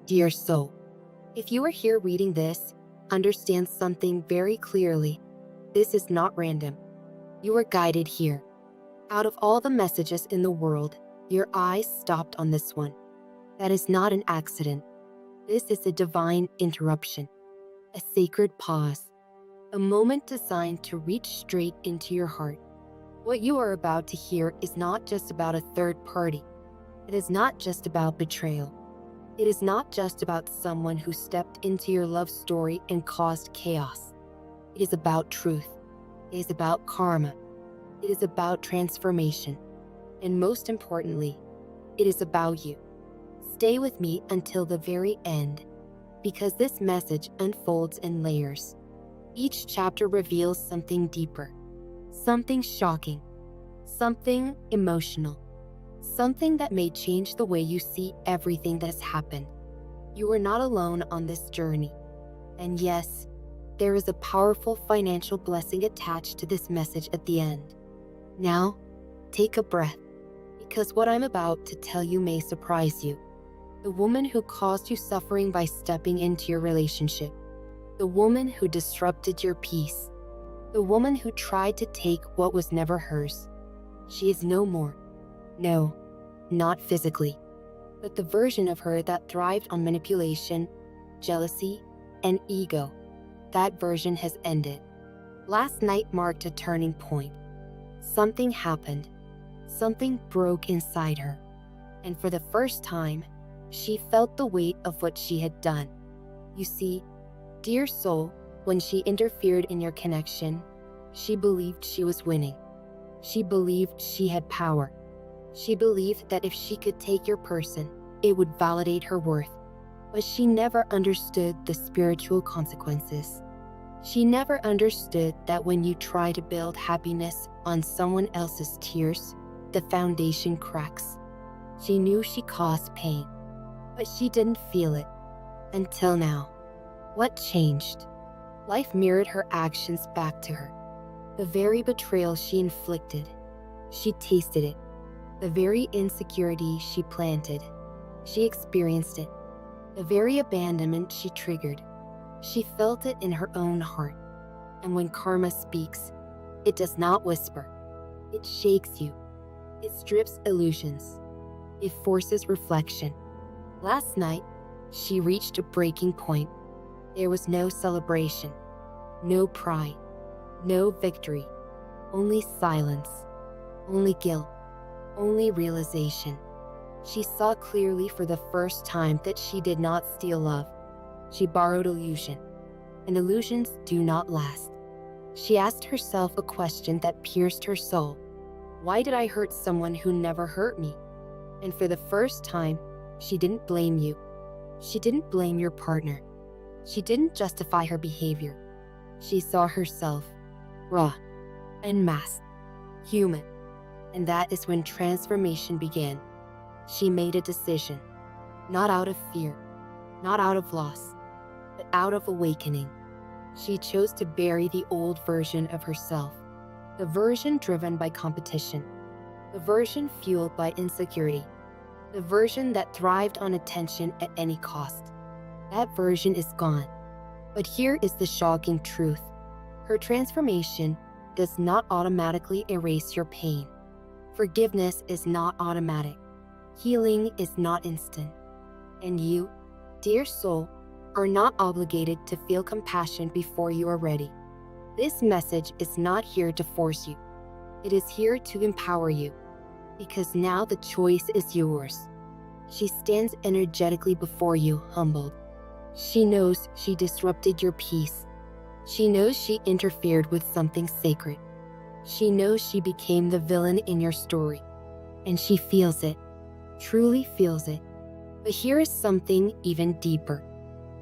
Dear soul, if you are here reading this, understand something very clearly. This is not random. You are guided here. Out of all the messages in the world, your eyes stopped on this one. That is not an accident. This is a divine interruption, a sacred pause, a moment designed to reach straight into your heart. What you are about to hear is not just about a third party. It is not just about betrayal. It is not just about someone who stepped into your love story and caused chaos. It is about truth. It is about karma. It is about transformation. And most importantly, it is about you. Stay with me until the very end, because this message unfolds in layers. Each chapter reveals something deeper, something shocking, something emotional, something that may change the way you see everything that has happened. You are not alone on this journey. And yes, there is a powerful financial blessing attached to this message at the end. Now, take a breath, because what I'm about to tell you may surprise you. The woman who caused you suffering by stepping into your relationship. The woman who disrupted your peace. The woman who tried to take what was never hers. She is no more. No, not physically, but the version of her that thrived on manipulation, jealousy, and ego. That version has ended. Last night marked a turning point. Something happened. Something broke inside her. And for the first time, she felt the weight of what she had done. You see, dear soul, when she interfered in your connection, she believed she was winning. She believed she had power. She believed that if she could take your person, it would validate her worth. But she never understood the spiritual consequences. She never understood that when you try to build happiness on someone else's tears, the foundation cracks. She knew she caused pain, but she didn't feel it. Until now. What changed? Life mirrored her actions back to her. The very betrayal she inflicted, she tasted it. The very insecurity she planted, she experienced it. The very abandonment she triggered, she felt it in her own heart. And when karma speaks, it does not whisper. It shakes you. It strips illusions. It forces reflection. Last night, she reached a breaking point. There was no celebration, no pride, no victory, only silence, only guilt, only realization. She saw clearly for the first time that she did not steal love. She borrowed illusion, and illusions do not last. She asked herself a question that pierced her soul. Why did I hurt someone who never hurt me? And for the first time, she didn't blame you. She didn't blame your partner. She didn't justify her behavior. She saw herself, raw, unmasked, human. And that is when transformation began. She made a decision, not out of fear, not out of loss, but out of awakening. She chose to bury the old version of herself, the version driven by competition, the version fueled by insecurity, the version that thrived on attention at any cost. That version is gone. But here is the shocking truth. Her transformation does not automatically erase your pain. Forgiveness is not automatic. Healing is not instant. And you, dear soul, are not obligated to feel compassion before you are ready. This message is not here to force you. It is here to empower you. Because now the choice is yours. She stands energetically before you, humbled. She knows she disrupted your peace. She knows she interfered with something sacred. She knows she became the villain in your story. And she feels it, truly feels it. But here is something even deeper.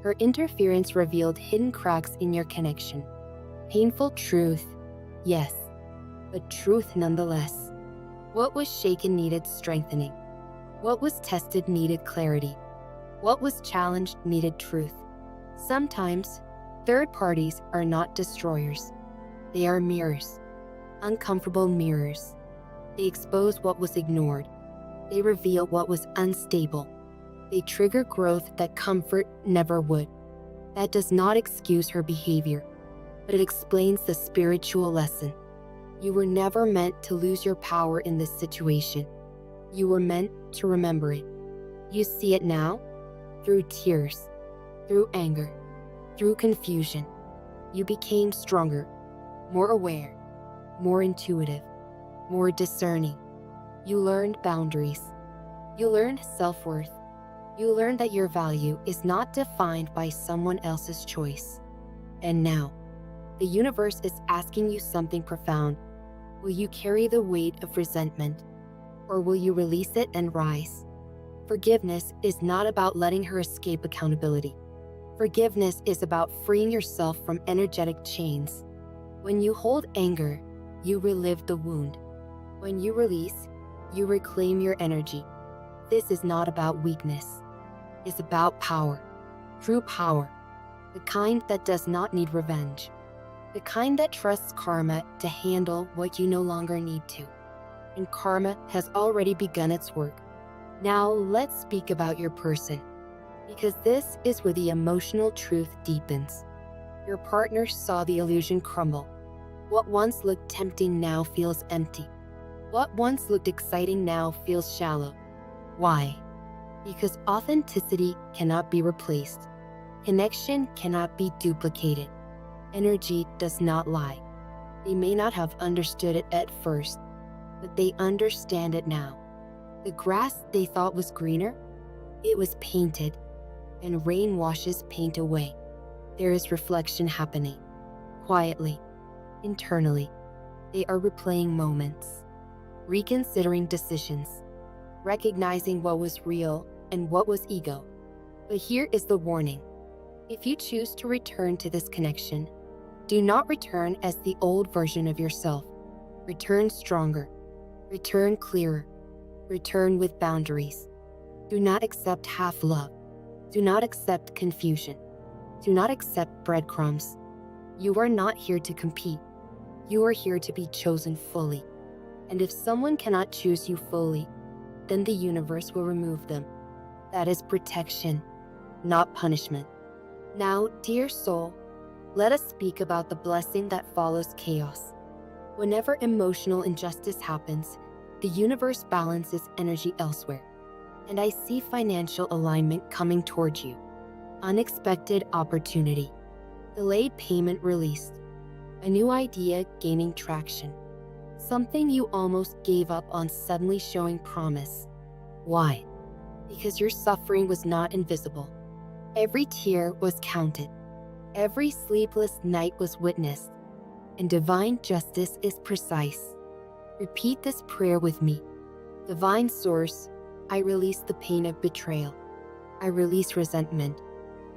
Her interference revealed hidden cracks in your connection. Painful truth, yes, but truth nonetheless. What was shaken needed strengthening. What was tested needed clarity. What was challenged needed truth. Sometimes, third parties are not destroyers. They are mirrors, uncomfortable mirrors. They expose what was ignored. They reveal what was unstable. They trigger growth that comfort never would. That does not excuse her behavior, but it explains the spiritual lesson. You were never meant to lose your power in this situation. You were meant to remember it. You see it now? Through tears, through anger, through confusion. You became stronger, more aware, more intuitive, more discerning. You learned boundaries. You learned self-worth. You learned that your value is not defined by someone else's choice. And now, the universe is asking you something profound. Will you carry the weight of resentment, or will you release it and rise? Forgiveness is not about letting her escape accountability. Forgiveness is about freeing yourself from energetic chains. When you hold anger, you relive the wound. When you release, you reclaim your energy. This is not about weakness. It's about power. True power. The kind that does not need revenge. The kind that trusts karma to handle what you no longer need to. And karma has already begun its work. Now let's speak about your person, because this is where the emotional truth deepens. Your partner saw the illusion crumble. What once looked tempting now feels empty. What once looked exciting now feels shallow. Why? Because authenticity cannot be replaced. Connection cannot be duplicated. Energy does not lie. They may not have understood it at first, but they understand it now. The grass they thought was greener, it was painted, and rain washes paint away. There is reflection happening. Quietly, internally, they are replaying moments, reconsidering decisions, recognizing what was real and what was ego. But here is the warning. If you choose to return to this connection, do not return as the old version of yourself. Return stronger. Return clearer. Return with boundaries. Do not accept half love. Do not accept confusion. Do not accept breadcrumbs. You are not here to compete. You are here to be chosen fully. And if someone cannot choose you fully, then the universe will remove them. That is protection, not punishment. Now, dear soul, let us speak about the blessing that follows chaos. Whenever emotional injustice happens, the universe balances energy elsewhere. And I see financial alignment coming towards you. Unexpected opportunity. Delayed payment released. A new idea gaining traction. Something you almost gave up on suddenly showing promise. Why? Because your suffering was not invisible. Every tear was counted. Every sleepless night was witnessed. And divine justice is precise. Repeat this prayer with me. Divine Source, I release the pain of betrayal. I release resentment.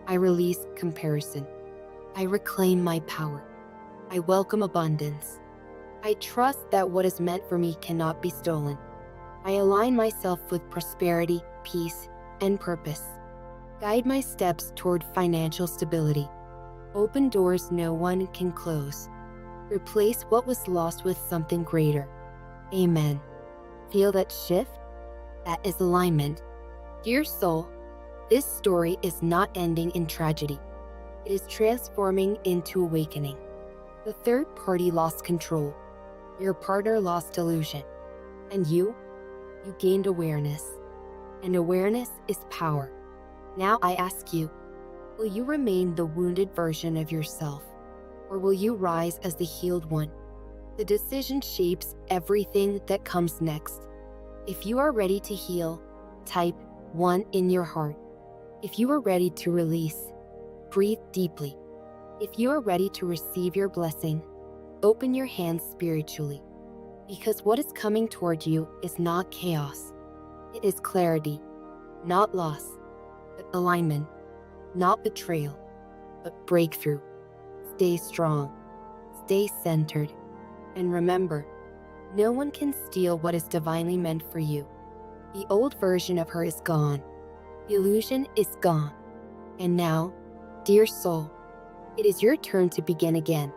I release comparison. I reclaim my power. I welcome abundance. I trust that what is meant for me cannot be stolen. I align myself with prosperity, peace, and purpose. Guide my steps toward financial stability. Open doors no one can close. Replace what was lost with something greater. Amen. Feel that shift? That is alignment. Dear soul, this story is not ending in tragedy. It is transforming into awakening. The third party lost control. Your partner lost illusion. And you gained awareness. And awareness is power. Now I ask you, will you remain the wounded version of yourself? Or will you rise as the healed one? The decision shapes everything that comes next. If you are ready to heal, type 1 in your heart. If you are ready to release, breathe deeply. If you are ready to receive your blessing, open your hands spiritually. Because what is coming toward you is not chaos. It is clarity, not loss, but alignment, not betrayal, but breakthrough. Stay strong, stay centered, and remember, no one can steal what is divinely meant for you. The old version of her is gone. The illusion is gone. And now, dear soul, it is your turn to begin again.